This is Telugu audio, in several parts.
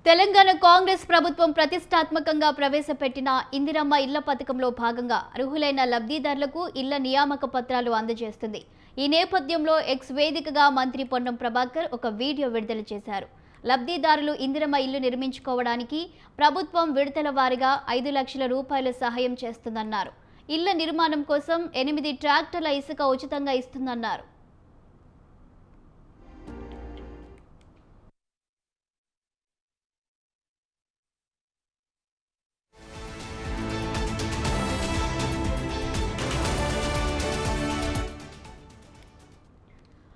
తెలంగాణ కాంగ్రెస్ ప్రభుత్వం ప్రతిష్టాత్మకంగా ప్రవేశపెట్టిన ఇందిరమ్మ ఇళ్ల పథకంలో భాగంగా అర్హులైన లబ్ధిదారులకు ఇళ్ల నియామక పత్రాలు అందజేస్తుంది. ఈ నేపథ్యంలో ఎక్స్ వేదికగా మంత్రి పొన్నం ప్రభాకర్ ఒక వీడియో విడుదల చేశారు. లబ్ధిదారులు ఇందిరమ్మ ఇల్లు నిర్మించుకోవడానికి ప్రభుత్వం విడతల వారీగా 5 లక్షల రూపాయల సహాయం చేస్తుందన్నారు. ఇళ్ల నిర్మాణం కోసం 8 ట్రాక్టర్ల ఇసుక ఉచితంగా ఇస్తుందన్నారు.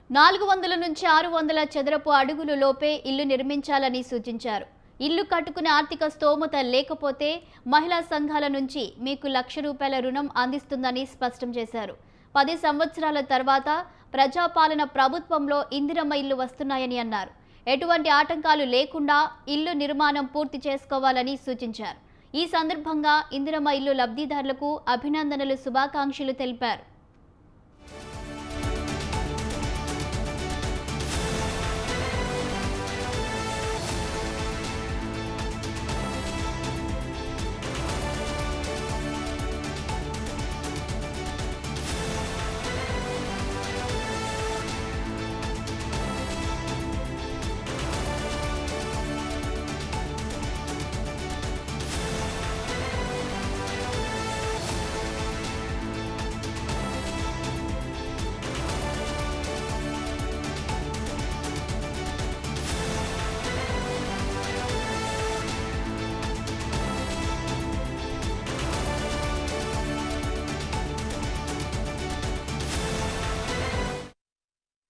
$400 నుంచి 600 చదరపు అడుగులు లోపే ఇల్లు నిర్మించాలని సూచించారు. ఇల్లు కట్టుకునే ఆర్థిక స్తోమత లేకపోతే మహిళా సంఘాల నుంచి మీకు ₹1,00,000 రుణం అందిస్తుందని స్పష్టం చేశారు. 10 సంవత్సరాల తర్వాత ప్రజాపాలన ప్రభుత్వంలో ఇందిరమ్మ ఇల్లు వస్తున్నాయని అన్నారు. ఎటువంటి ఆటంకాలు లేకుండా ఇల్లు నిర్మాణం పూర్తి చేసుకోవాలని సూచించారు. ఈ సందర్భంగా ఇందిరమ్మ ఇల్లు లబ్ధిదారులకు అభినందనలు, శుభాకాంక్షలు తెలిపారు.